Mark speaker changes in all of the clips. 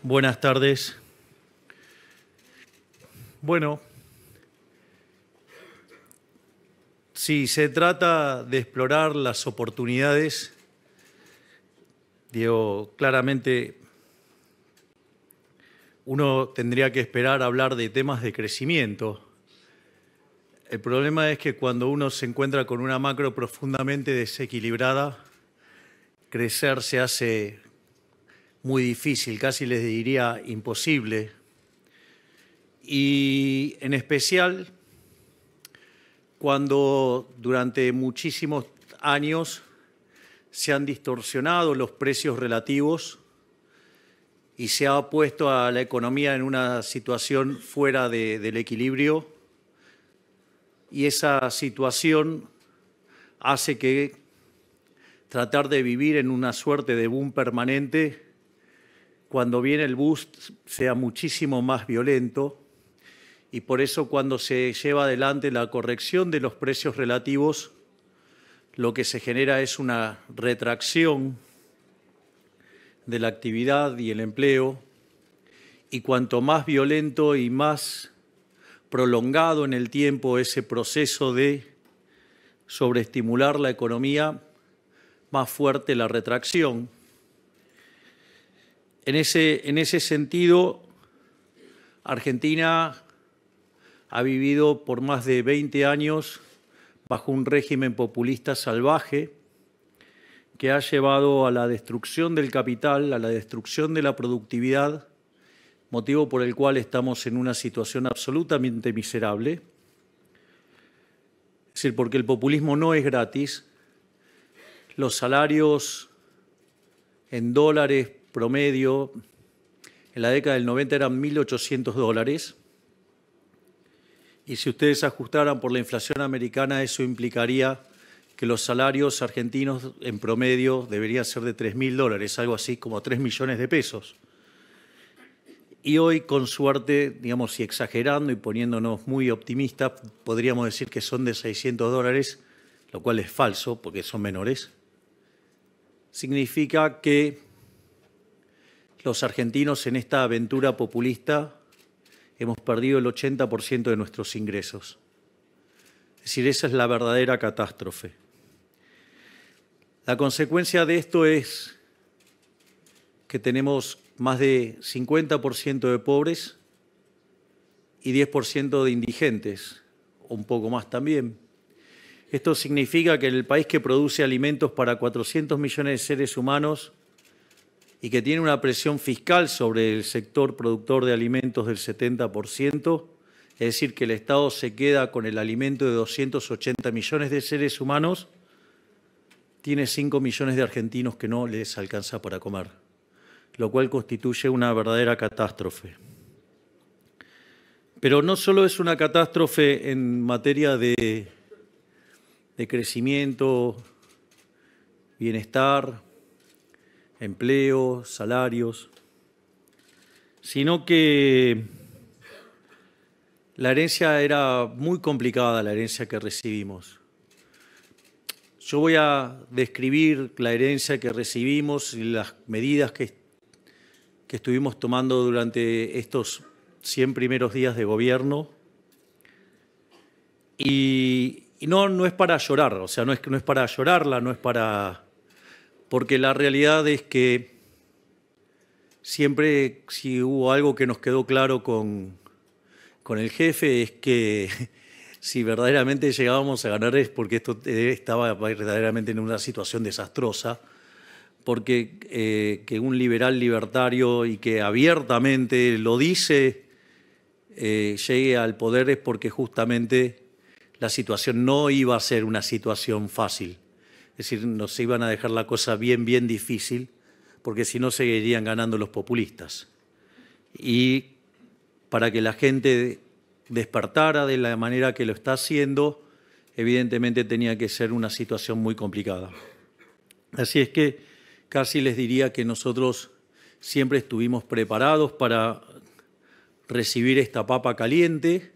Speaker 1: Buenas tardes. Bueno, si se trata de explorar las oportunidades, digo, claramente uno tendría que esperar a hablar de temas de crecimiento. El problema es que cuando uno se encuentra con una macro profundamente desequilibrada, crecer se hace muy difícil, casi les diría imposible. Y en especial cuando durante muchísimos años se han distorsionado los precios relativos y se ha puesto a la economía en una situación fuera del equilibrio, y esa situación hace que tratar de vivir en una suerte de boom permanente, cuando viene el boost, sea muchísimo más violento, y por eso cuando se lleva adelante la corrección de los precios relativos, lo que se genera es una retracción de la actividad y el empleo, y cuanto más violento y más prolongado en el tiempo ese proceso de sobreestimular la economía, más fuerte la retracción. En ese sentido, Argentina ha vivido por más de 20 años bajo un régimen populista salvaje que ha llevado a la destrucción del capital, a la destrucción de la productividad, motivo por el cual estamos en una situación absolutamente miserable. Es decir, porque el populismo no es gratis. Los salarios en dólares promedio en la década del 90 eran $1.800. Y si ustedes ajustaran por la inflación americana, eso implicaría que los salarios argentinos en promedio deberían ser de $3.000, algo así como 3 millones de pesos. Y hoy, con suerte, digamos, y exagerando y poniéndonos muy optimistas, podríamos decir que son de $600, lo cual es falso porque son menores. Significa que los argentinos en esta aventura populista hemos perdido el 80% de nuestros ingresos. Es decir, esa es la verdadera catástrofe. La consecuencia de esto es que tenemos más de 50% de pobres y 10% de indigentes, o un poco más también. Esto significa que en el país que produce alimentos para 400 millones de seres humanos y que tiene una presión fiscal sobre el sector productor de alimentos del 70%, es decir, que el Estado se queda con el alimento de 280 millones de seres humanos, tiene 5 millones de argentinos que no les alcanza para comer, lo cual constituye una verdadera catástrofe. Pero no solo es una catástrofe en materia de crecimiento, bienestar, empleo, salarios, sino que la herencia era muy complicada, la herencia que recibimos. Yo voy a describir la herencia que recibimos y las medidas que estuvimos tomando durante estos 100 primeros días de gobierno. Y no es para llorar, o sea, no es para llorarla, no es para... Porque la realidad es que siempre, si hubo algo que nos quedó claro con el jefe, es que si verdaderamente llegábamos a ganar es porque esto estaba verdaderamente en una situación desastrosa, porque que un liberal libertario y que abiertamente lo dice llegue al poder es porque justamente la situación no iba a ser una situación fácil. Es decir, nos iban a dejar la cosa bien difícil, porque si no seguirían ganando los populistas. Y para que la gente despertara de la manera que lo está haciendo, evidentemente tenía que ser una situación muy complicada. Así es que casi les diría que nosotros siempre estuvimos preparados para recibir esta papa caliente,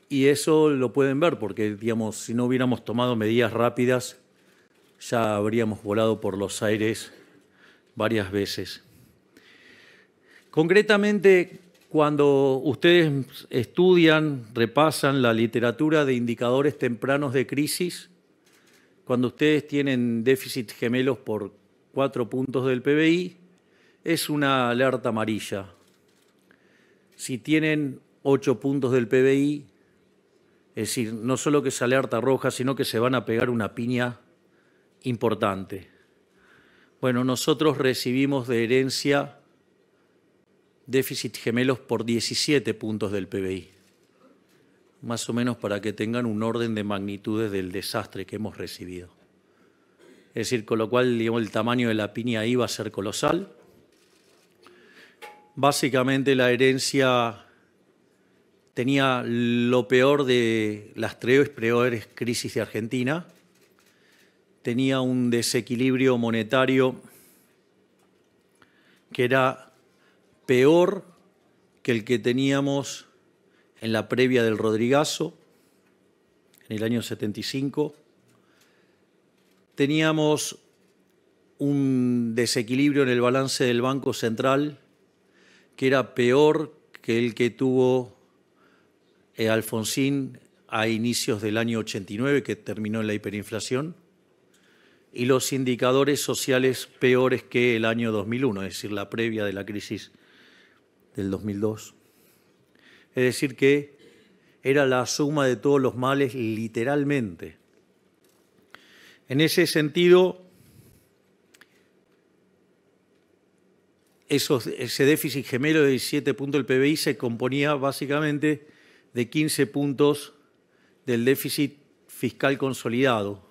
Speaker 1: y eso lo pueden ver porque, digamos, si no hubiéramos tomado medidas rápidas, ya habríamos volado por los aires varias veces. Concretamente, cuando ustedes estudian, repasan la literatura de indicadores tempranos de crisis, cuando ustedes tienen déficit gemelos por 4 puntos del PBI, es una alerta amarilla. Si tienen 8 puntos del PBI, es decir, no solo que es alerta roja, sino que se van a pegar una piña importante. Bueno, nosotros recibimos de herencia déficit gemelos por 17 puntos del PBI, más o menos para que tengan un orden de magnitudes del desastre que hemos recibido. Es decir, con lo cual, digamos, el tamaño de la piña ahí va a ser colosal. Básicamente la herencia tenía lo peor de las 3 peores crisis de Argentina. Tenía un desequilibrio monetario que era peor que el que teníamos en la previa del Rodrigazo, en el año 75. Teníamos un desequilibrio en el balance del Banco Central que era peor que el que tuvo Alfonsín a inicios del año 89, que terminó en la hiperinflación, y los indicadores sociales peores que el año 2001, es decir, la previa de la crisis del 2002. Es decir, que era la suma de todos los males literalmente. En ese sentido, ese déficit gemelo de 17 puntos del PBI se componía básicamente de 15 puntos del déficit fiscal consolidado,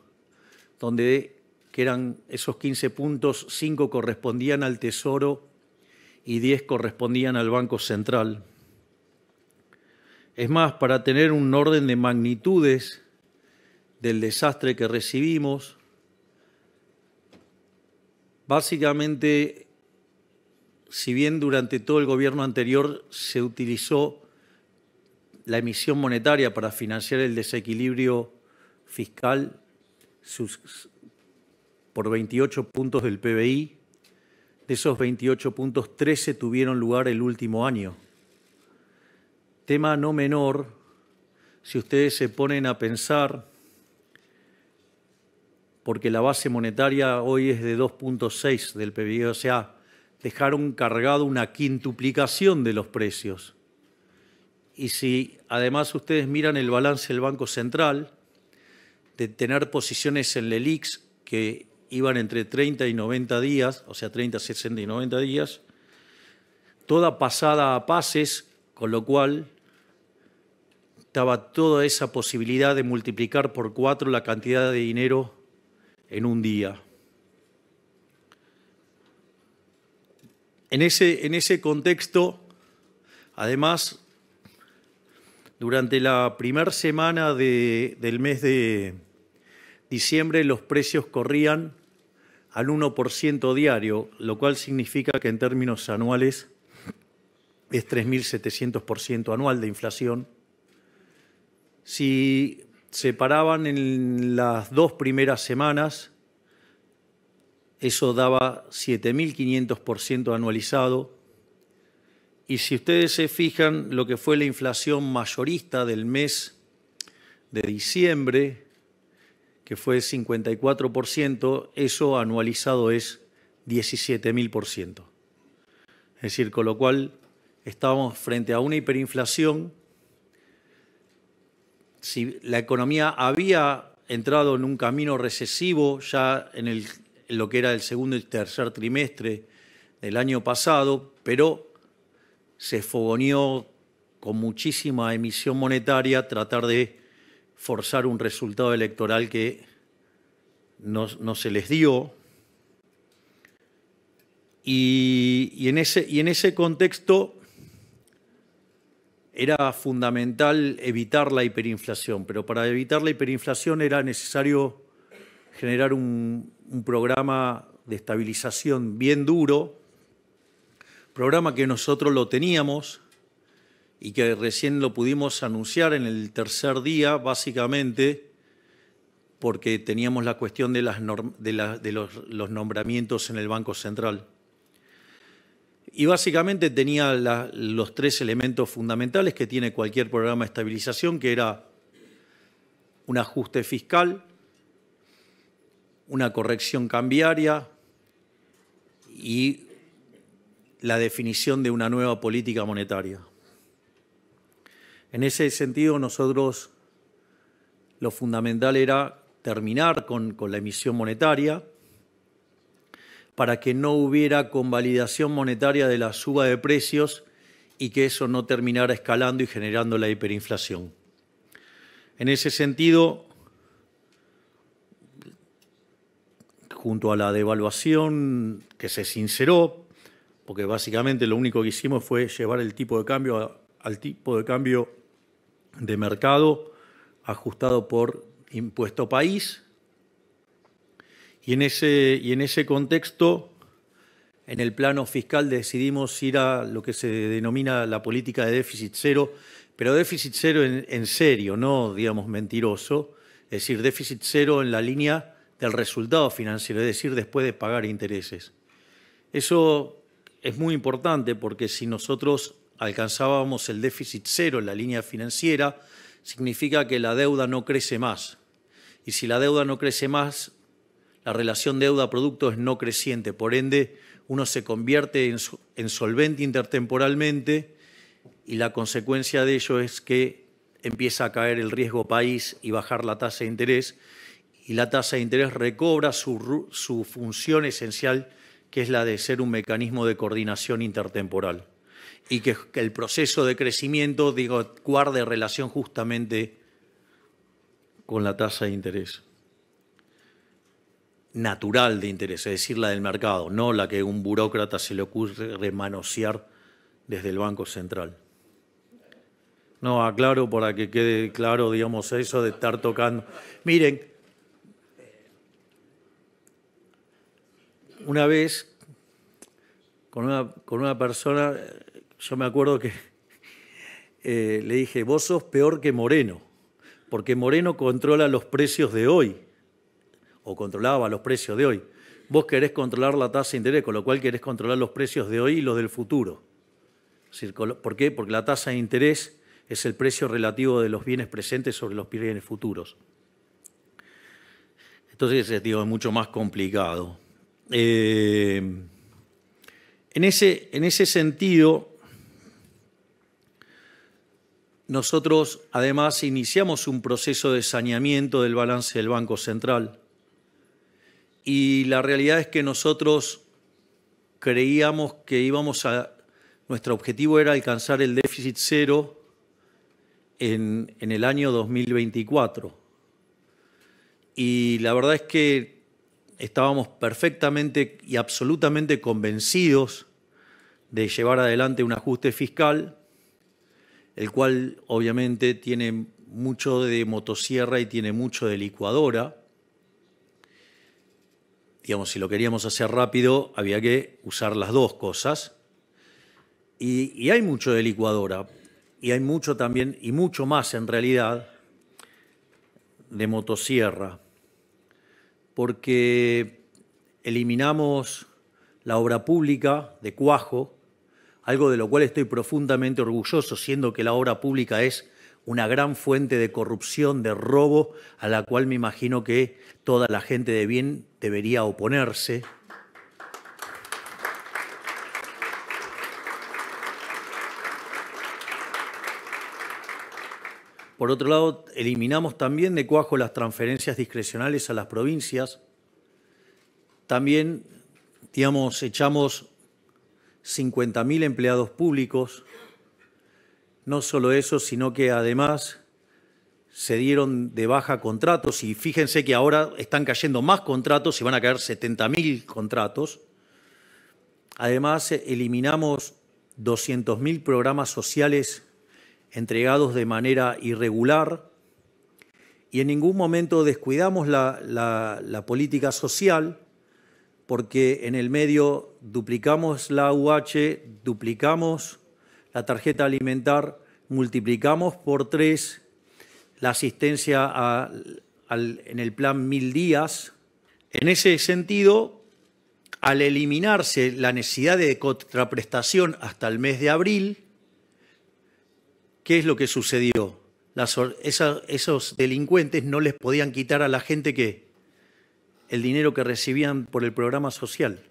Speaker 1: donde que eran esos 15 puntos, 5 correspondían al Tesoro y 10 correspondían al Banco Central. Es más, para tener un orden de magnitudes del desastre que recibimos, básicamente, si bien durante todo el gobierno anterior se utilizó la emisión monetaria para financiar el desequilibrio fiscal por 28 puntos del PBI, de esos 28 puntos, 13 tuvieron lugar el último año. Tema no menor, si ustedes se ponen a pensar, porque la base monetaria hoy es de 2.6 del PBI, o sea, dejaron cargado una quintuplicación de los precios. Y si además ustedes miran el balance del Banco Central, de tener posiciones en LELIQs que iban entre 30 y 90 días, o sea, 30, 60 y 90 días, toda pasada a pases, con lo cual estaba toda esa posibilidad de multiplicar por 4 la cantidad de dinero en un día. En ese contexto, además, durante la primera semana del mes de diciembre, los precios corrían al 1% diario, lo cual significa que en términos anuales es 3.700% anual de inflación. Si se paraban en las 2 primeras semanas, eso daba 7.500% anualizado. Y si ustedes se fijan lo que fue la inflación mayorista del mes de diciembre, que fue 54%, eso anualizado es 17.000%. Es decir, con lo cual estábamos frente a una hiperinflación. Si la economía había entrado en un camino recesivo ya en lo que era el segundo y tercer trimestre del año pasado, pero se fogoneó con muchísima emisión monetaria tratar de forzar un resultado electoral que no se les dio. Y en ese contexto, era fundamental evitar la hiperinflación, pero para evitar la hiperinflación era necesario generar un programa de estabilización bien duro, programa que nosotros lo teníamos y que recién lo pudimos anunciar en el tercer día, básicamente porque teníamos la cuestión de los nombramientos en el Banco Central. Y básicamente tenía los tres elementos fundamentales que tiene cualquier programa de estabilización, que era un ajuste fiscal, una corrección cambiaria y la definición de una nueva política monetaria. En ese sentido, nosotros lo fundamental era terminar con la emisión monetaria para que no hubiera convalidación monetaria de la suba de precios y que eso no terminara escalando y generando la hiperinflación. En ese sentido, junto a la devaluación que se sinceró, porque básicamente lo único que hicimos fue llevar el tipo de cambio al tipo de cambio de mercado ajustado por impuesto país. Y en ese contexto, en el plano fiscal decidimos ir a lo que se denomina la política de déficit cero, pero déficit cero en serio, no, digamos, mentiroso, es decir, déficit cero en la línea del resultado financiero, es decir, después de pagar intereses. Eso es muy importante porque si nosotros alcanzábamos el déficit cero en la línea financiera, significa que la deuda no crece más. Y si la deuda no crece más, la relación deuda-producto es no creciente, por ende uno se convierte en solvente intertemporalmente y la consecuencia de ello es que empieza a caer el riesgo país y bajar la tasa de interés y la tasa de interés recobra su función esencial, que es la de ser un mecanismo de coordinación intertemporal y que el proceso de crecimiento guarde relación justamente con la tasa de interés natural de interés, es decir, la del mercado, no la que a un burócrata se le ocurre manosear desde el Banco Central. No, aclaro para que quede claro, digamos, eso de estar tocando. Miren, una vez con una persona, yo me acuerdo que le dije, vos sos peor que Moreno, porque Moreno controla los precios de hoy, o controlaba los precios de hoy. Vos querés controlar la tasa de interés, con lo cual querés controlar los precios de hoy y los del futuro. Es decir, ¿por qué? Porque la tasa de interés es el precio relativo de los bienes presentes sobre los bienes futuros. Entonces, es mucho más complicado. En ese sentido, nosotros además iniciamos un proceso de saneamiento del balance del Banco Central. Y la realidad es que nosotros creíamos que nuestro objetivo era alcanzar el déficit cero en el año 2024. Y la verdad es que estábamos perfectamente y absolutamente convencidos de llevar adelante un ajuste fiscal, el cual obviamente tiene mucho de motosierra y tiene mucho de licuadora. Digamos, si lo queríamos hacer rápido, había que usar las dos cosas. Y hay mucho de licuadora, y hay mucho también, y mucho más en realidad, de motosierra, porque eliminamos la obra pública de cuajo, algo de lo cual estoy profundamente orgulloso, siendo que la obra pública es una gran fuente de corrupción, de robo, a la cual me imagino que toda la gente de bien debería oponerse. Por otro lado, eliminamos también de cuajo las transferencias discrecionales a las provincias. También, digamos, echamos 50.000 empleados públicos. No solo eso, sino que además se dieron de baja contratos y fíjense que ahora están cayendo más contratos y van a caer 70.000 contratos. Además, eliminamos 200.000 programas sociales entregados de manera irregular, y en ningún momento descuidamos la política social, porque en el medio duplicamos la AUH, duplicamos la tarjeta alimentar, multiplicamos por 3 la asistencia en el plan 1000 días. En ese sentido, al eliminarse la necesidad de contraprestación hasta el mes de abril, ¿qué es lo que sucedió? Esos delincuentes no les podían quitar a la gente el dinero que recibían por el programa social.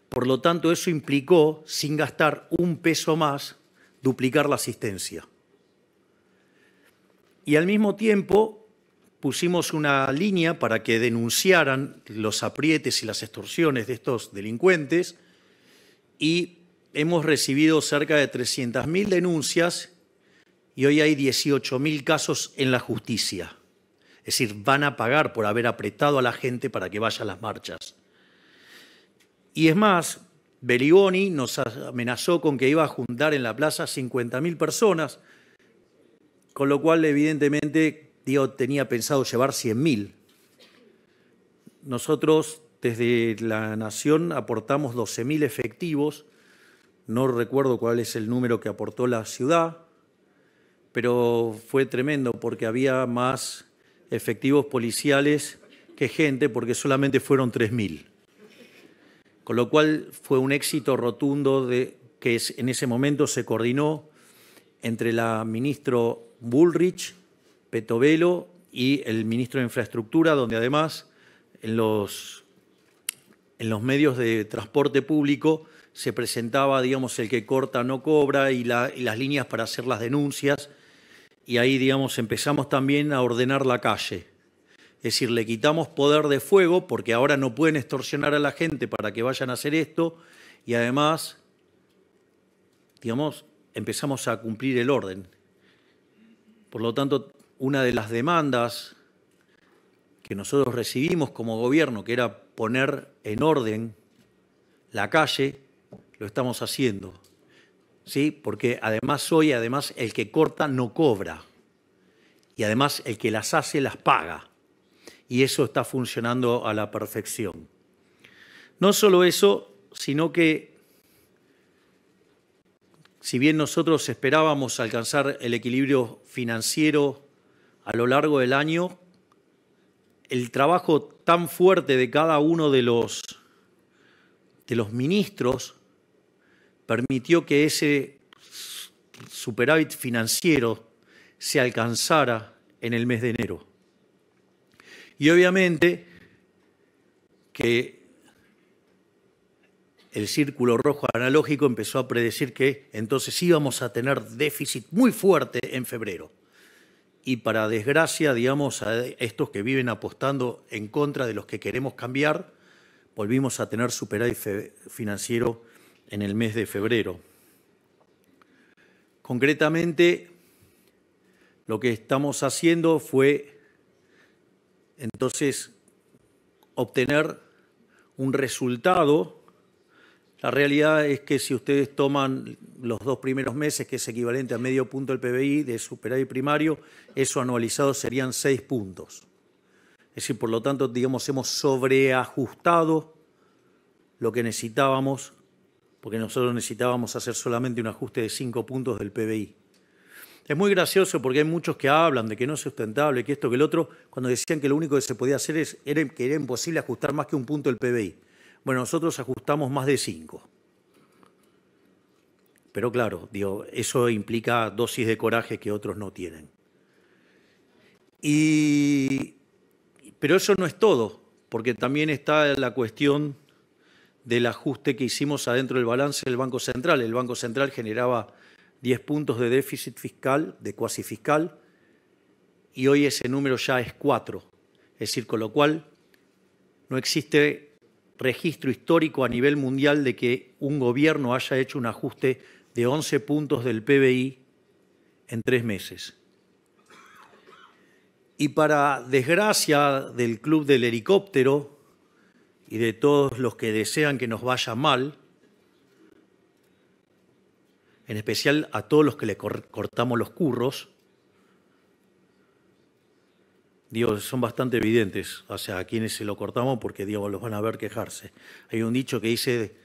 Speaker 1: Por lo tanto, eso implicó, sin gastar un peso más, duplicar la asistencia. Y al mismo tiempo pusimos una línea para que denunciaran los aprietes y las extorsiones de estos delincuentes, y hemos recibido cerca de 300.000 denuncias y hoy hay 18.000 casos en la justicia. Es decir, van a pagar por haber apretado a la gente para que vaya a las marchas. Y es más, Berigoni nos amenazó con que iba a juntar en la plaza 50.000 personas, con lo cual, evidentemente, tenía pensado llevar 100.000. Nosotros, desde la Nación, aportamos 12.000 efectivos. No recuerdo cuál es el número que aportó la ciudad, pero fue tremendo porque había más efectivos policiales que gente, porque solamente fueron 3.000. Con lo cual fue un éxito rotundo que en ese momento se coordinó entre la ministro Bullrich, Petovelo y el ministro de Infraestructura, donde además en los medios de transporte público se presentaba, digamos, el que corta no cobra y las líneas para hacer las denuncias. Y ahí, digamos, empezamos también a ordenar la calle. Es decir, le quitamos poder de fuego porque ahora no pueden extorsionar a la gente para que vayan a hacer esto, y además, digamos, empezamos a cumplir el orden. Por lo tanto, una de las demandas que nosotros recibimos como gobierno, que era poner en orden la calle, lo estamos haciendo. ¿Sí? Porque además el que corta no cobra, y además el que las hace las paga, y eso está funcionando a la perfección. No solo eso, sino que si bien nosotros esperábamos alcanzar el equilibrio financiero a lo largo del año, el trabajo tan fuerte de cada uno de los ministros permitió que ese superávit financiero se alcanzara en el mes de enero. Y obviamente que el círculo rojo analógico empezó a predecir que entonces íbamos a tener déficit muy fuerte en febrero. Y para desgracia, digamos, a estos que viven apostando en contra de los que queremos cambiar, volvimos a tener superávit financiero en el mes de febrero. Concretamente, lo que estamos haciendo fue, entonces, obtener un resultado. La realidad es que si ustedes toman los 2 primeros meses, que es equivalente a medio punto del PBI de superávit primario, eso anualizado serían 6 puntos. Es decir, por lo tanto, digamos, hemos sobreajustado lo que necesitábamos, porque nosotros necesitábamos hacer solamente un ajuste de 5 puntos del PBI. Es muy gracioso porque hay muchos que hablan de que no es sustentable, que esto, que el otro, cuando decían que lo único que se podía hacer era que era imposible ajustar más que un punto del PBI. Bueno, nosotros ajustamos más de 5. Pero claro, digo, eso implica dosis de coraje que otros no tienen. Pero eso no es todo, porque también está la cuestión del ajuste que hicimos adentro del balance del Banco Central. El Banco Central generaba 10 puntos de déficit fiscal, de cuasi fiscal, y hoy ese número ya es 4. Es decir, con lo cual no existe registro histórico a nivel mundial de que un gobierno haya hecho un ajuste de 11 puntos del PBI en 3 meses. Y para desgracia del Club del Helicóptero y de todos los que desean que nos vaya mal, en especial a todos los que le cortamos los curros, digo, son bastante evidentes, o sea, a quienes se lo cortamos porque, digo, los van a ver quejarse. Hay un dicho que dice,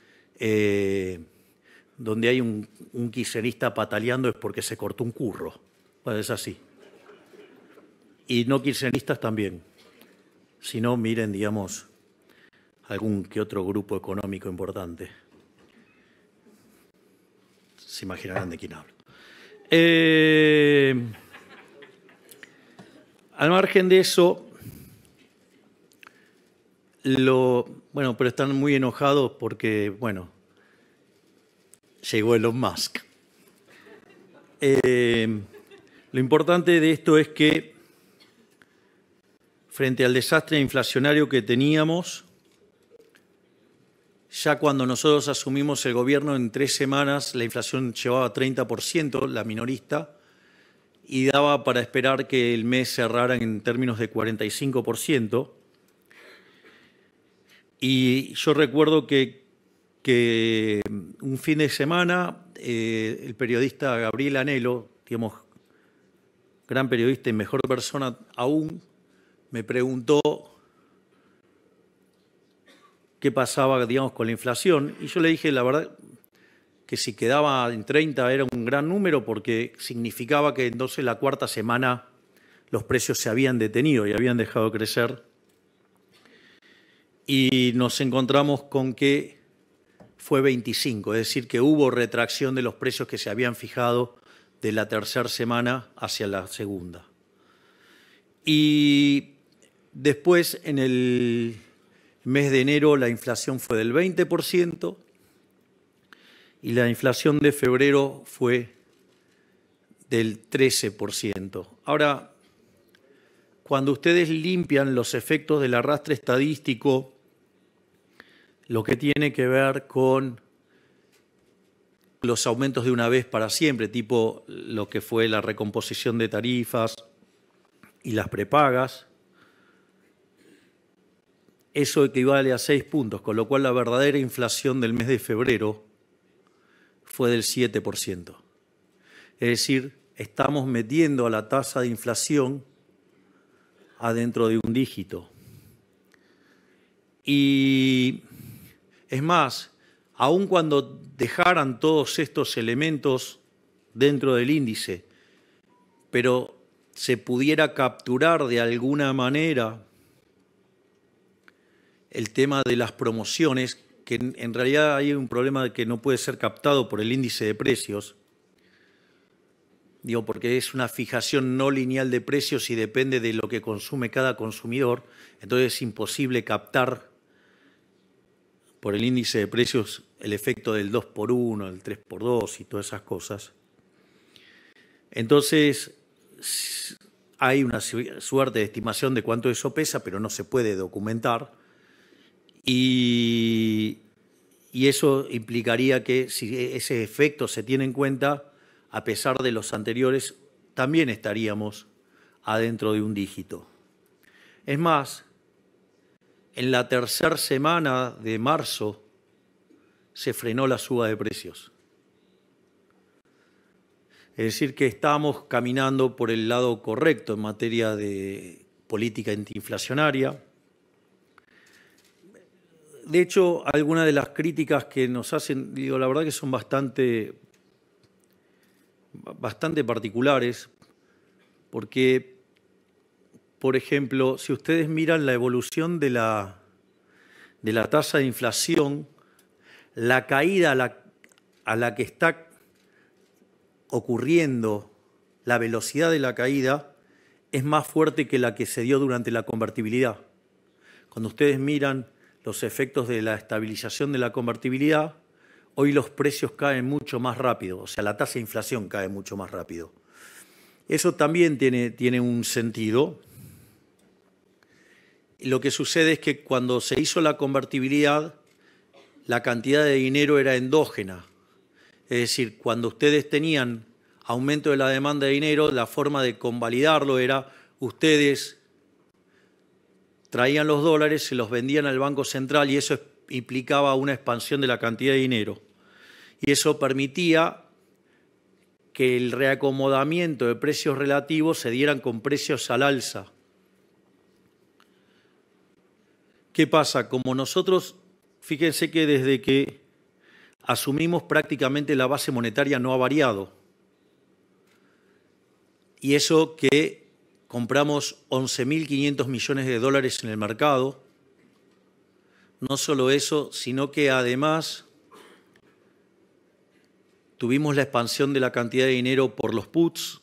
Speaker 1: donde hay un kirchnerista pataleando es porque se cortó un curro. Bueno, es así. Y no kirchneristas también. Si no, miren, digamos, algún que otro grupo económico importante. Se imaginarán de quién hablo. Al margen de eso, bueno, pero están muy enojados porque, bueno, llegó Elon Musk. Lo importante de esto es que, frente al desastre inflacionario que teníamos, ya cuando nosotros asumimos el gobierno, en 3 semanas la inflación llevaba 30%, la minorista, y daba para esperar que el mes cerrara en términos de 45%. Y yo recuerdo que un fin de semana el periodista Gabriel Anelo, digamos, gran periodista y mejor persona aún, me preguntó qué pasaba, digamos, con la inflación. Y yo le dije, la verdad, que si quedaba en 30 era un gran número porque significaba que entonces la 4ª semana los precios se habían detenido y habían dejado de crecer. Y nos encontramos con que fue 25, es decir, que hubo retracción de los precios que se habían fijado de la 3ª semana hacia la 2ª. Y después, en el mes de enero, la inflación fue del 20%, y la inflación de febrero fue del 13%. Ahora, cuando ustedes limpian los efectos del arrastre estadístico, lo que tiene que ver con los aumentos de una vez para siempre, tipo lo que fue la recomposición de tarifas y las prepagas, eso equivale a 6 puntos, con lo cual la verdadera inflación del mes de febrero fue del 7%. Es decir, estamos metiendo a la tasa de inflación adentro de un dígito. Y es más, aun cuando dejaran todos estos elementos dentro del índice, pero se pudiera capturar de alguna manera el tema de las promociones, que en realidad hay un problema de que no puede ser captado por el índice de precios, digo, porque es una fijación no lineal de precios y depende de lo que consume cada consumidor, entonces es imposible captar por el índice de precios el efecto del 2x1, el 3x2 y todas esas cosas. Entonces, hay una suerte de estimación de cuánto eso pesa, pero no se puede documentar. Y eso implicaría que si ese efecto se tiene en cuenta, a pesar de los anteriores, también estaríamos adentro de un dígito. Es más, en la 3ª semana de marzo se frenó la suba de precios. Es decir, que estamos caminando por el lado correcto en materia de política antiinflacionaria. De hecho, algunas de las críticas que nos hacen, digo, la verdad que son bastante particulares, porque, por ejemplo, si ustedes miran la evolución de la tasa de inflación, la caída a la que está ocurriendo, la velocidad de la caída, es más fuerte que la que se dio durante la convertibilidad. Cuando ustedes miran los efectos de la estabilización de la convertibilidad, hoy los precios caen mucho más rápido, o sea, la tasa de inflación cae mucho más rápido. Eso también tiene un sentido. Lo que sucede es que cuando se hizo la convertibilidad, la cantidad de dinero era endógena. Es decir, cuando ustedes tenían aumento de la demanda de dinero, la forma de convalidarlo era ustedes traían los dólares, se los vendían al Banco Central y eso implicaba una expansión de la cantidad de dinero. Y eso permitía que el reacomodamiento de precios relativos se dieran con precios al alza. ¿Qué pasa? Como nosotros, fíjense que desde que asumimos prácticamente la base monetaria no ha variado. Y eso que compramos 11.500 millones de dólares en el mercado. No solo eso, sino que además tuvimos la expansión de la cantidad de dinero por los puts,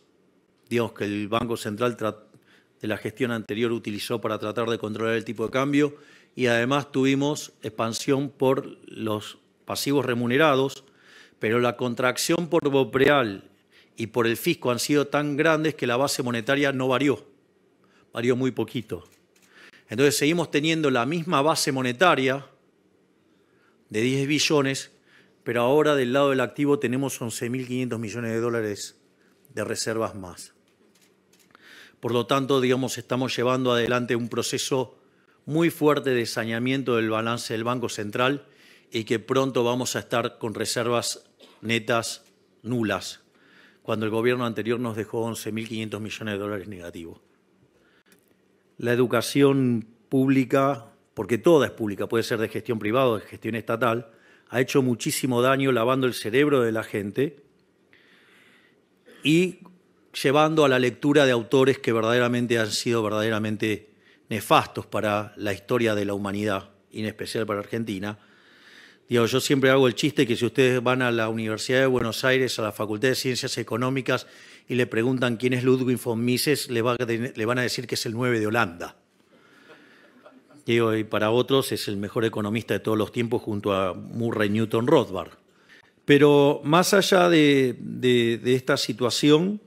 Speaker 1: digamos que el Banco Central de la gestión anterior utilizó para tratar de controlar el tipo de cambio, y además tuvimos expansión por los pasivos remunerados, pero la contracción por BOPREAL y por el fisco han sido tan grandes que la base monetaria no varió muy poquito. Entonces seguimos teniendo la misma base monetaria de 10 billones, pero ahora del lado del activo tenemos 11.500 millones de dólares de reservas más. Por lo tanto, digamos, estamos llevando adelante un proceso muy fuerte de saneamiento del balance del Banco Central y que pronto vamos a estar con reservas netas nulas, cuando el gobierno anterior nos dejó 11.500 millones de dólares negativos. La educación pública, porque toda es pública, puede ser de gestión privada o de gestión estatal, ha hecho muchísimo daño lavando el cerebro de la gente y llevando a la lectura de autores que verdaderamente han sido verdaderamente nefastos para la historia de la humanidad, y en especial para Argentina. Digo, yo siempre hago el chiste que si ustedes van a la Universidad de Buenos Aires, a la Facultad de Ciencias Económicas, y le preguntan quién es Ludwig von Mises, le van a decir que es el 9 de Holanda. Digo, y para otros es el mejor economista de todos los tiempos junto a Murray Newton Rothbard. Pero más allá de esta situación,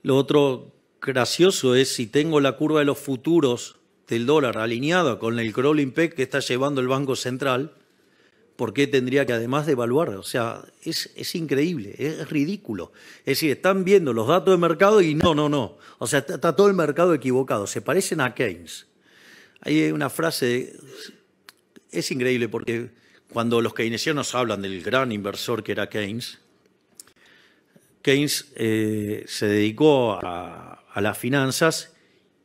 Speaker 1: lo otro gracioso es si tengo la curva de los futuros del dólar alineada con el crawling peg que está llevando el Banco Central, ¿por qué tendría que además devaluar? O sea, es increíble, es ridículo. Es decir, están viendo los datos de mercado y no. O sea, está todo el mercado equivocado. Se parecen a Keynes. Hay una frase, es increíble porque cuando los keynesianos hablan del gran inversor que era Keynes, Keynes se dedicó a las finanzas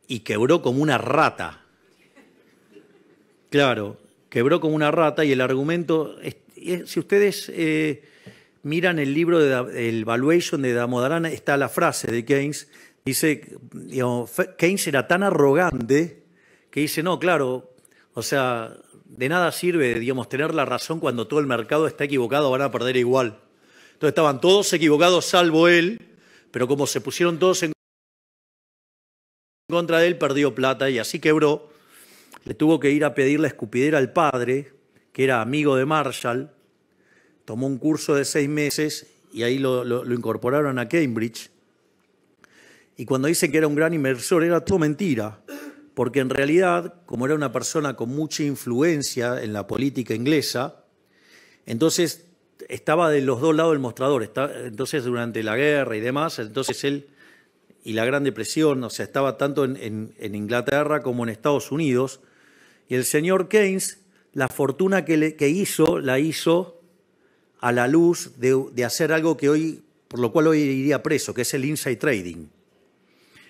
Speaker 1: y quebró como una rata. Claro, quebró como una rata y el argumento, si ustedes miran el libro el Valuation de Damodaran, está la frase de Keynes, dice, digamos, Keynes era tan arrogante que dice, no, claro, o sea, de nada sirve, digamos, tener la razón cuando todo el mercado está equivocado, van a perder igual. Entonces estaban todos equivocados salvo él, pero como se pusieron todos en contra de él, perdió plata y así quebró. Le tuvo que ir a pedir la escupidera al padre, que era amigo de Marshall, tomó un curso de 6 meses y ahí lo incorporaron a Cambridge. Y cuando dicen que era un gran inversor, era todo mentira, porque en realidad, como era una persona con mucha influencia en la política inglesa, entonces estaba de los dos lados del mostrador. Entonces, durante la guerra y demás, entonces él y la Gran Depresión, o sea, estaba tanto en Inglaterra como en Estados Unidos. Y el señor Keynes, la fortuna que hizo, la hizo a la luz de hacer algo que hoy, por lo cual hoy iría preso, que es el inside trading.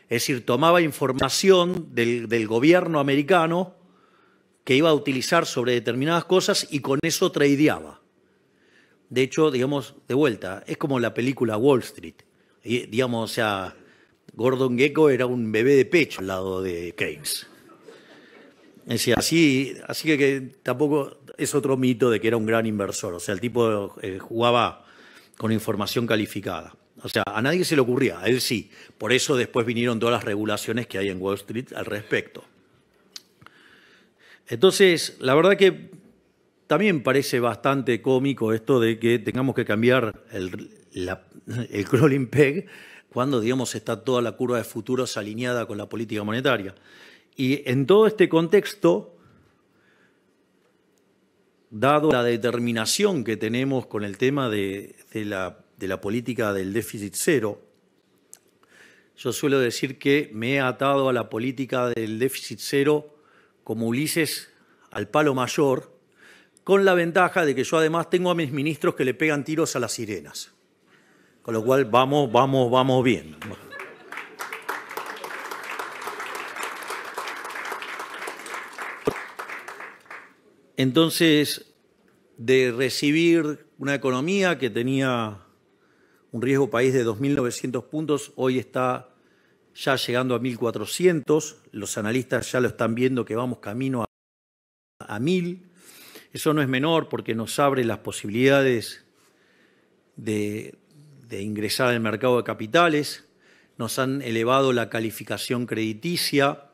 Speaker 1: Es decir, tomaba información del gobierno americano que iba a utilizar sobre determinadas cosas y con eso tradeaba. De hecho, digamos, de vuelta, es como la película Wall Street. Y, digamos, o sea, Gordon Gekko era un bebé de pecho al lado de Keynes. Es decir, así que tampoco es otro mito de que era un gran inversor. O sea, el tipo jugaba con información calificada. O sea, a nadie se le ocurría, a él sí. Por eso después vinieron todas las regulaciones que hay en Wall Street al respecto. Entonces, la verdad que también parece bastante cómico esto de que tengamos que cambiar el crawling peg cuando, digamos, está toda la curva de futuros alineada con la política monetaria. Y en todo este contexto, dado la determinación que tenemos con el tema de la política del déficit cero, yo suelo decir que me he atado a la política del déficit cero como Ulises al palo mayor, con la ventaja de que yo además tengo a mis ministros que le pegan tiros a las sirenas. Con lo cual vamos bien. Entonces, de recibir una economía que tenía un riesgo país de 2.900 puntos, hoy está ya llegando a 1.400. Los analistas ya lo están viendo que vamos camino a 1.000. Eso no es menor porque nos abre las posibilidades de ingresar al mercado de capitales. Nos han elevado la calificación crediticia.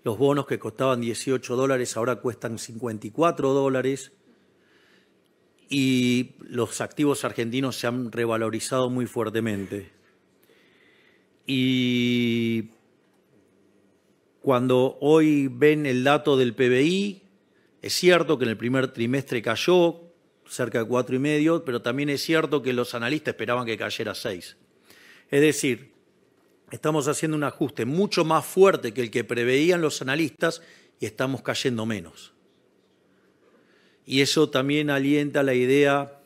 Speaker 1: Los bonos que costaban $18 ahora cuestan $54. Y los activos argentinos se han revalorizado muy fuertemente. Y cuando hoy ven el dato del PBI, es cierto que en el primer trimestre cayó cerca de 4,5, pero también es cierto que los analistas esperaban que cayera 6. Es decir, estamos haciendo un ajuste mucho más fuerte que el que preveían los analistas y estamos cayendo menos. Y eso también alienta la idea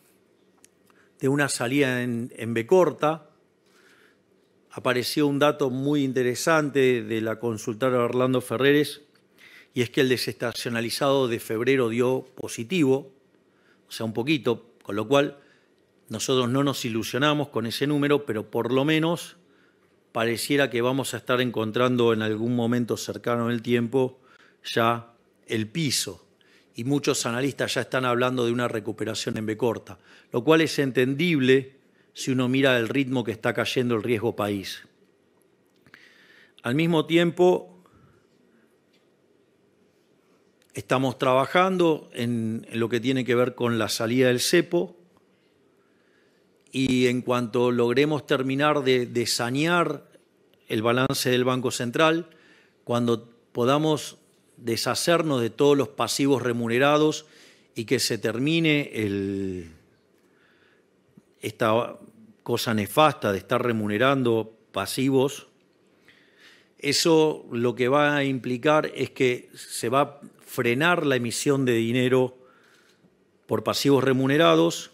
Speaker 1: de una salida en B corta. Apareció un dato muy interesante de la consultora Orlando Ferreres, y es que el desestacionalizado de febrero dio positivo, o sea, un poquito, con lo cual nosotros no nos ilusionamos con ese número, pero por lo menos pareciera que vamos a estar encontrando en algún momento cercano en el tiempo ya el piso. Y muchos analistas ya están hablando de una recuperación en B corta, lo cual es entendible si uno mira el ritmo que está cayendo el riesgo país. Al mismo tiempo, estamos trabajando en lo que tiene que ver con la salida del cepo, y en cuanto logremos terminar de sanear el balance del Banco Central, cuando podamos deshacernos de todos los pasivos remunerados y que se termine esta cosa nefasta de estar remunerando pasivos, eso lo que va a implicar es que se va a frenar la emisión de dinero por pasivos remunerados.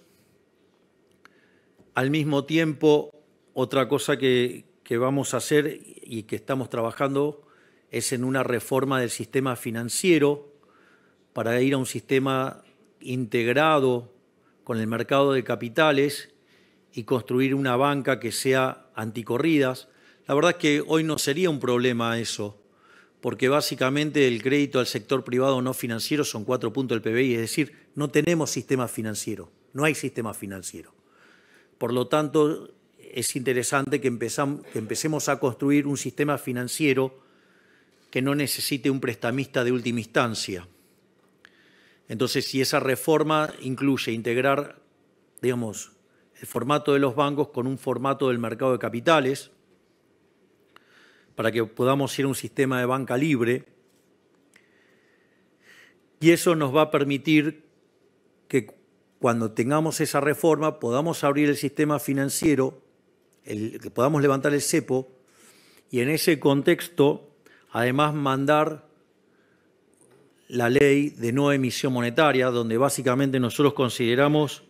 Speaker 1: Al mismo tiempo, otra cosa que vamos a hacer y que estamos trabajando es en una reforma del sistema financiero para ir a un sistema integrado con el mercado de capitales y construir una banca que sea anticorridas. La verdad es que hoy no sería un problema eso, porque básicamente el crédito al sector privado no financiero son 4 puntos del PBI, es decir, no tenemos sistema financiero, no hay sistema financiero. Por lo tanto, es interesante que empecemos a construir un sistema financiero que no necesite un prestamista de última instancia. Entonces, si esa reforma incluye integrar, digamos, el formato de los bancos con un formato del mercado de capitales, para que podamos ir a un sistema de banca libre, y eso nos va a permitir que cuando tengamos esa reforma podamos abrir el sistema financiero, que podamos levantar el cepo, y en ese contexto, además, mandar la ley de no emisión monetaria, donde básicamente nosotros consideramos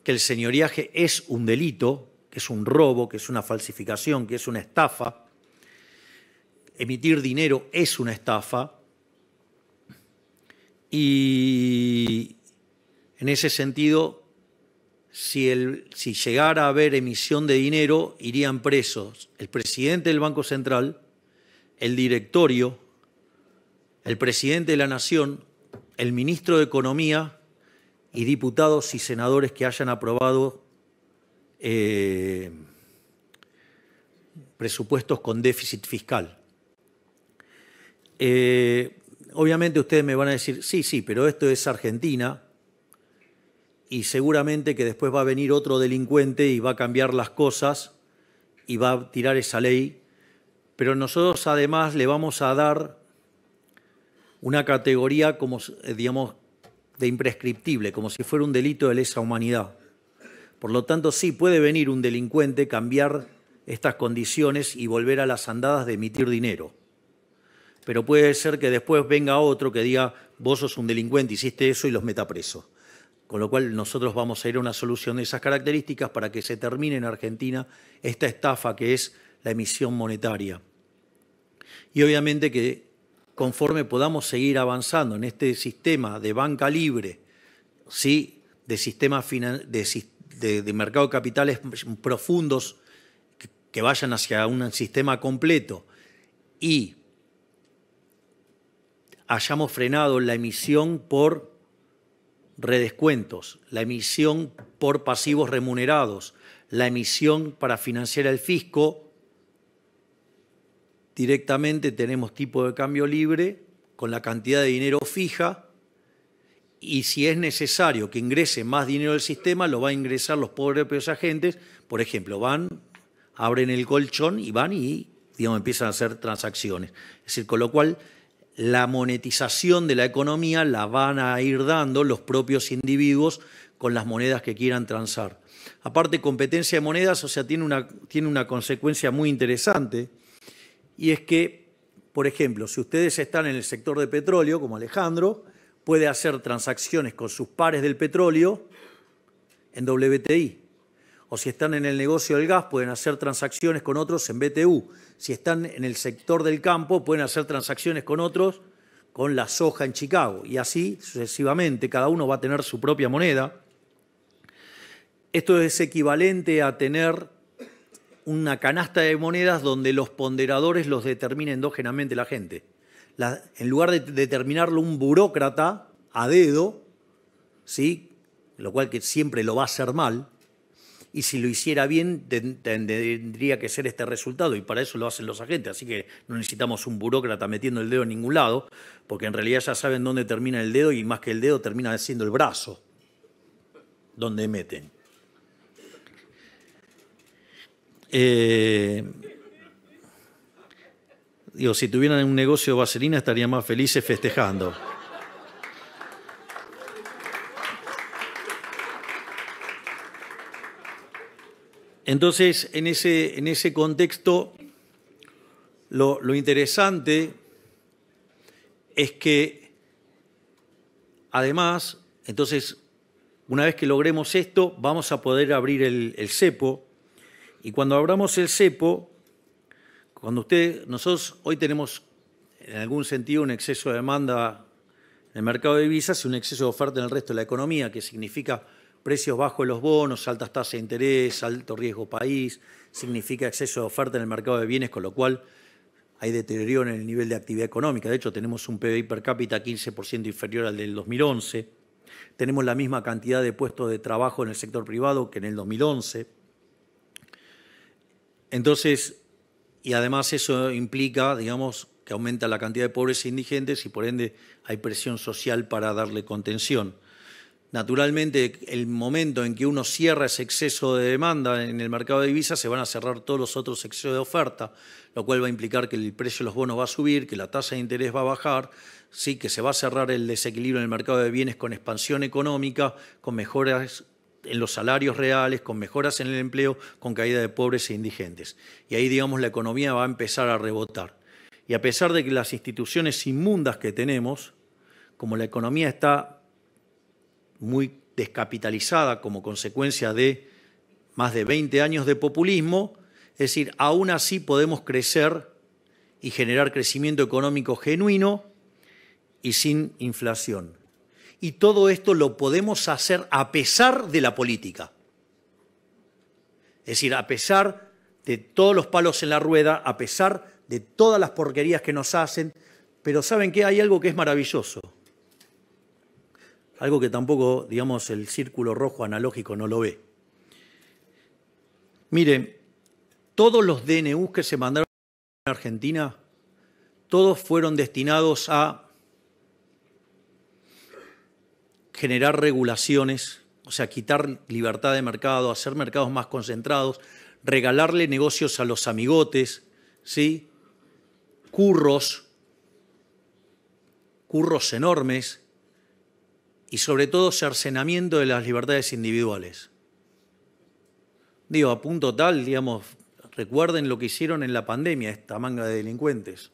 Speaker 1: que el señoriaje es un delito, que es un robo, que es una falsificación, que es una estafa. Emitir dinero es una estafa. Y en ese sentido, si llegara a haber emisión de dinero, irían presos el presidente del Banco Central, el directorio, el presidente de la Nación, el ministro de Economía y diputados y senadores que hayan aprobado presupuestos con déficit fiscal. Obviamente ustedes me van a decir, sí, pero esto es Argentina y seguramente que después va a venir otro delincuente y va a cambiar las cosas y va a tirar esa ley, pero nosotros además le vamos a dar una categoría como, digamos, de imprescriptible, como si fuera un delito de lesa humanidad. Por lo tanto, sí puede venir un delincuente, cambiar estas condiciones y volver a las andadas de emitir dinero. Pero puede ser que después venga otro que diga, vos sos un delincuente, hiciste eso y los meta preso. con lo cual nosotros vamos a ir a una solución de esas características para que se termine en Argentina esta estafa que es la emisión monetaria. Y obviamente que conforme podamos seguir avanzando en este sistema de banca libre, ¿sí?, de sistemas de mercado de capitales profundos que vayan hacia un sistema completo y hayamos frenado la emisión por redescuentos, la emisión por pasivos remunerados, la emisión para financiar el fisco, directamente tenemos tipo de cambio libre con la cantidad de dinero fija y si es necesario que ingrese más dinero al sistema, lo va a ingresar los propios agentes. Por ejemplo, abren el colchón y van y empiezan a hacer transacciones. Es decir, con lo cual la monetización de la economía la van a ir dando los propios individuos con las monedas que quieran transar. Aparte, competencia de monedas, o sea, tiene una consecuencia muy interesante, y es que, por ejemplo, si ustedes están en el sector de petróleo, como Alejandro, puede hacer transacciones con sus pares del petróleo en WTI. O si están en el negocio del gas, pueden hacer transacciones con otros en BTU. Si están en el sector del campo, pueden hacer transacciones con otros con la soja en Chicago. Y así sucesivamente, cada uno va a tener su propia moneda. Esto es equivalente a tener una canasta de monedas donde los ponderadores los determina endógenamente la gente. En lugar de determinarlo un burócrata a dedo, ¿sí?, lo cual que siempre lo va a hacer mal, y si lo hiciera bien tendría que ser este resultado, y para eso lo hacen los agentes, así que no necesitamos un burócrata metiendo el dedo en ningún lado, porque en realidad ya saben dónde termina el dedo y más que el dedo termina siendo el brazo, donde meten. Si tuvieran un negocio de vaselina estarían más felices festejando. Entonces, en ese contexto, lo interesante es que, además, entonces, una vez que logremos esto, vamos a poder abrir el cepo. Y cuando abramos el cepo, nosotros hoy tenemos, en algún sentido, un exceso de demanda en el mercado de divisas y un exceso de oferta en el resto de la economía, que significa precios bajos de los bonos, altas tasas de interés, alto riesgo país, significa exceso de oferta en el mercado de bienes, con lo cual hay deterioro en el nivel de actividad económica. De hecho, tenemos un PBI per cápita 15% inferior al del 2011. Tenemos la misma cantidad de puestos de trabajo en el sector privado que en el 2011. Entonces, y además eso implica, digamos, que aumenta la cantidad de pobres e indigentes y por ende hay presión social para darle contención. Naturalmente, el momento en que uno cierra ese exceso de demanda en el mercado de divisas, se van a cerrar todos los otros excesos de oferta, lo cual va a implicar que el precio de los bonos va a subir, que la tasa de interés va a bajar, sí, que se va a cerrar el desequilibrio en el mercado de bienes con expansión económica, con mejoras en los salarios reales, con mejoras en el empleo, con caída de pobres e indigentes. Y ahí, digamos, la economía va a empezar a rebotar. Y a pesar de que las instituciones inmundas que tenemos, como la economía está muy descapitalizada como consecuencia de más de 20 años de populismo, es decir, aún así podemos crecer y generar crecimiento económico genuino y sin inflación. Y todo esto lo podemos hacer a pesar de la política. Es decir, a pesar de todos los palos en la rueda, a pesar de todas las porquerías que nos hacen, pero ¿saben qué? Hay algo que es maravilloso. Algo que tampoco, digamos, el círculo rojo analógico no lo ve. Miren, todos los DNUs que se mandaron en Argentina, todos fueron destinados a generar regulaciones, o sea, quitar libertad de mercado, hacer mercados más concentrados, regalarle negocios a los amigotes, ¿sí? Curros enormes, y sobre todo cercenamiento de las libertades individuales. Digo, a punto tal, digamos, recuerden lo que hicieron en la pandemia, esta manga de delincuentes.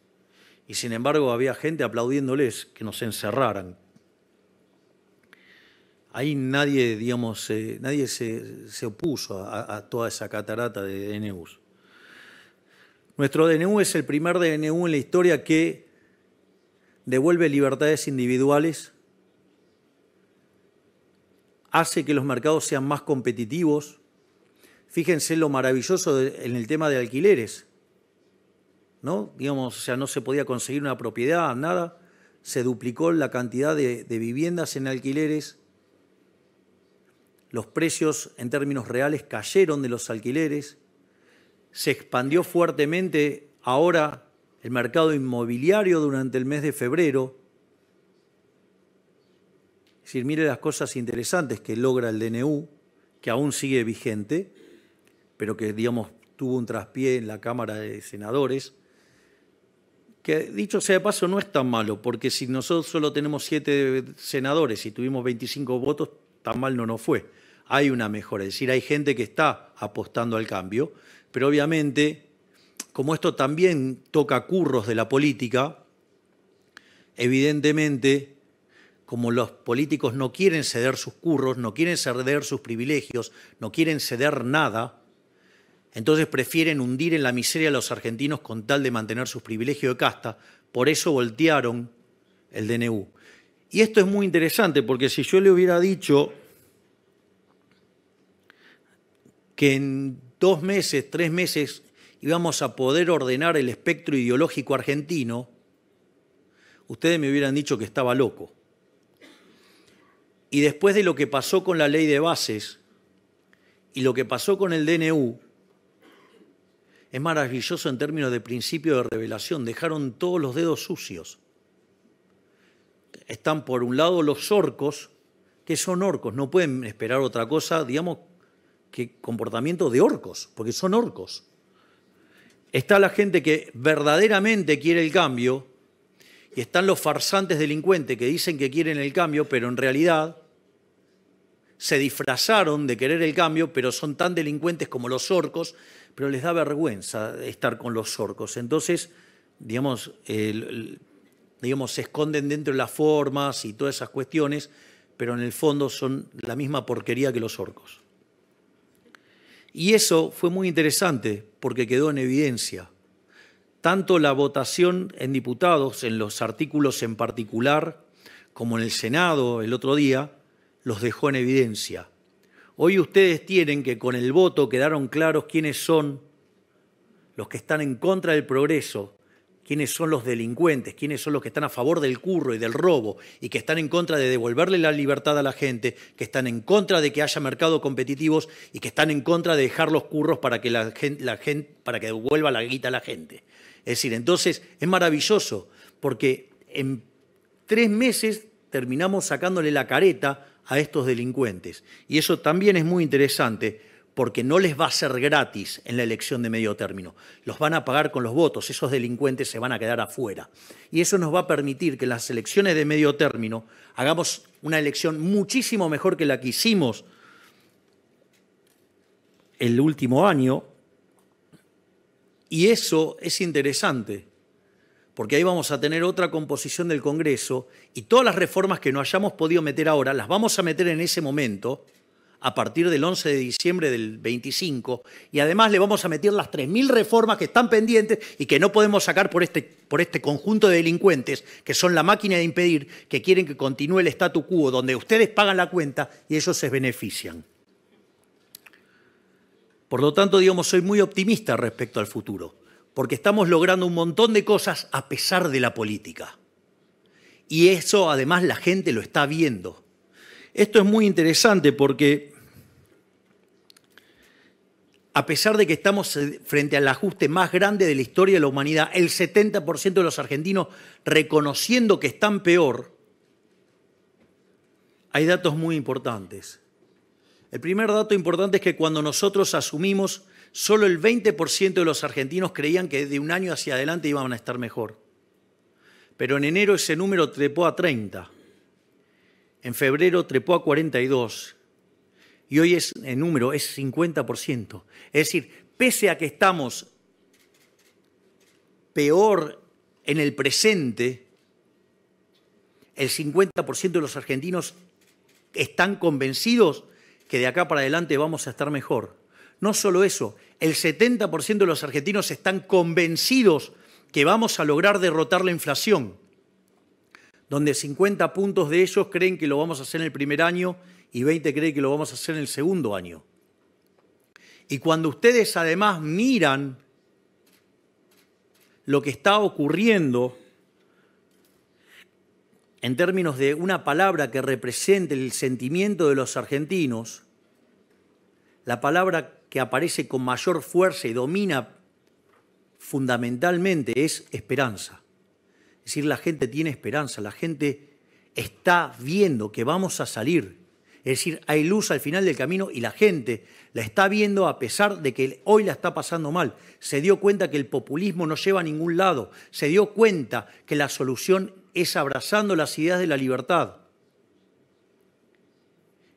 Speaker 1: Y sin embargo había gente aplaudiéndoles que nos encerraran. ahí nadie, digamos, nadie se opuso a toda esa catarata de DNUs. Nuestro DNU es el primer DNU en la historia que devuelve libertades individuales, hace que los mercados sean más competitivos. Fíjense lo maravilloso en el tema de alquileres, ¿no? Digamos, o sea, no se podía conseguir una propiedad, nada. Se duplicó la cantidad de viviendas en alquileres. Los precios en términos reales cayeron de los alquileres. Se expandió fuertemente ahora el mercado inmobiliario durante el mes de febrero. Es decir, mire las cosas interesantes que logra el DNU, que aún sigue vigente, pero que, digamos, tuvo un traspié en la Cámara de Senadores, que, dicho sea de paso, no es tan malo, porque si nosotros solo tenemos 7 senadores y tuvimos 25 votos, tan mal no nos fue. Hay una mejora, es decir, hay gente que está apostando al cambio, pero obviamente, como esto también toca curros de la política, evidentemente, como los políticos no quieren ceder sus curros, no quieren ceder sus privilegios, no quieren ceder nada, entonces prefieren hundir en la miseria a los argentinos con tal de mantener sus privilegios de casta. Por eso voltearon el DNU. Y esto es muy interesante, porque si yo le hubiera dicho que en 2 meses, 3 meses, íbamos a poder ordenar el espectro ideológico argentino, ustedes me hubieran dicho que estaba loco. Y después de lo que pasó con la ley de bases y lo que pasó con el DNU, es maravilloso en términos de principio de revelación. Dejaron todos los dedos sucios. Están por un lado los orcos, que son orcos, no pueden esperar otra cosa, digamos, que comportamiento de orcos, porque son orcos. Está la gente que verdaderamente quiere el cambio y están los farsantes delincuentes que dicen que quieren el cambio, pero en realidad se disfrazaron de querer el cambio, pero son tan delincuentes como los orcos, pero les da vergüenza estar con los orcos. Entonces, digamos, se esconden dentro de las formas y todas esas cuestiones, pero en el fondo son la misma porquería que los orcos. Y eso fue muy interesante porque quedó en evidencia. Tanto la votación en diputados, en los artículos en particular, como en el Senado el otro día, los dejó en evidencia. Hoy ustedes tienen que con el voto quedaron claros quiénes son los que están en contra del progreso, quiénes son los delincuentes, quiénes son los que están a favor del curro y del robo y que están en contra de devolverle la libertad a la gente, que están en contra de que haya mercados competitivos y que están en contra de dejar los curros para que para que devuelva la guita a la gente. Es decir, entonces es maravilloso porque en 3 meses terminamos sacándole la careta a estos delincuentes. Y eso también es muy interesante porque no les va a ser gratis en la elección de medio término. Los van a pagar con los votos, esos delincuentes se van a quedar afuera. Y eso nos va a permitir que en las elecciones de medio término hagamos una elección muchísimo mejor que la que hicimos el último año. Y eso es interesante, porque ahí vamos a tener otra composición del Congreso y todas las reformas que no hayamos podido meter ahora las vamos a meter en ese momento, a partir del 11 de diciembre del 25, y además le vamos a meter las 3.000 reformas que están pendientes y que no podemos sacar por este conjunto de delincuentes que son la máquina de impedir, que quieren que continúe el statu quo, donde ustedes pagan la cuenta y ellos se benefician. Por lo tanto, digamos, soy muy optimista respecto al futuro, porque estamos logrando un montón de cosas a pesar de la política. Y eso, además, la gente lo está viendo. Esto es muy interesante porque, a pesar de que estamos frente al ajuste más grande de la historia de la humanidad, el 70% de los argentinos reconociendo que están peor, hay datos muy importantes. El primer dato importante es que cuando nosotros asumimos, solo el 20% de los argentinos creían que de un año hacia adelante iban a estar mejor. Pero en enero ese número trepó a 30. En febrero trepó a 42. Y hoy el número es 50%. Es decir, pese a que estamos peor en el presente, el 50% de los argentinos están convencidos que de acá para adelante vamos a estar mejor. No solo eso, el 70% de los argentinos están convencidos que vamos a lograr derrotar la inflación, donde 50 puntos de ellos creen que lo vamos a hacer en el primer año y 20 creen que lo vamos a hacer en el segundo año. Y cuando ustedes además miran lo que está ocurriendo en términos de una palabra que represente el sentimiento de los argentinos, la palabra que aparece con mayor fuerza y domina fundamentalmente es esperanza. Es decir, la gente tiene esperanza, la gente está viendo que vamos a salir. Es decir, hay luz al final del camino y la gente la está viendo a pesar de que hoy la está pasando mal. Se dio cuenta que el populismo no lleva a ningún lado. Se dio cuenta que la solución es abrazando las ideas de la libertad.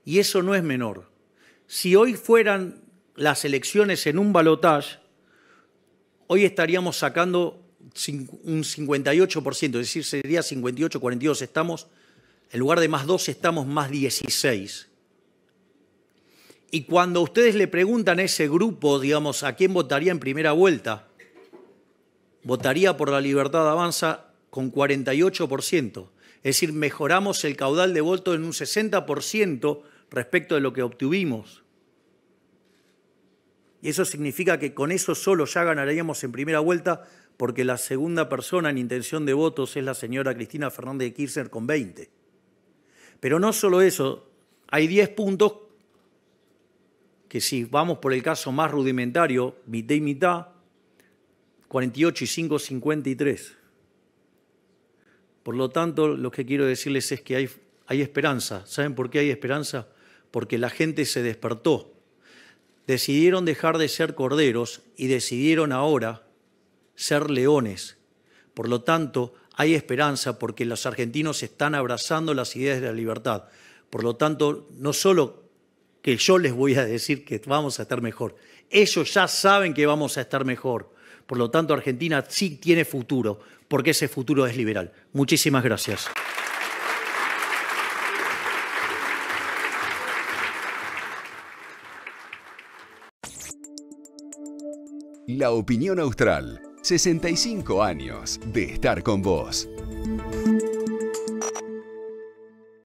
Speaker 1: Y eso no es menor. Si hoy fueran las elecciones en un balotaje, hoy estaríamos sacando un 58%, es decir, sería 58-42, estamos, en lugar de más 12, estamos más 16. Y cuando ustedes le preguntan a ese grupo, digamos, a quién votaría en primera vuelta, votaría por La Libertad Avanza con 48%. Es decir, mejoramos el caudal de votos en un 60% respecto de lo que obtuvimos. Y eso significa que con eso solo ya ganaríamos en primera vuelta, porque la segunda persona en intención de votos es la señora Cristina Fernández de Kirchner con 20. Pero no solo eso, hay 10 puntos que si vamos por el caso más rudimentario, mitad y mitad, 48 y 5, 53. Por lo tanto, lo que quiero decirles es que hay esperanza. ¿Saben por qué hay esperanza? Porque la gente se despertó. Decidieron dejar de ser corderos y decidieron ahora ser leones. Por lo tanto, hay esperanza porque los argentinos están abrazando las ideas de la libertad. Por lo tanto, no solo que yo les voy a decir que vamos a estar mejor, ellos ya saben que vamos a estar mejor. Por lo tanto, Argentina sí tiene futuro, porque ese futuro es liberal. Muchísimas gracias.
Speaker 2: La Opinión Austral, 65 años de estar con vos.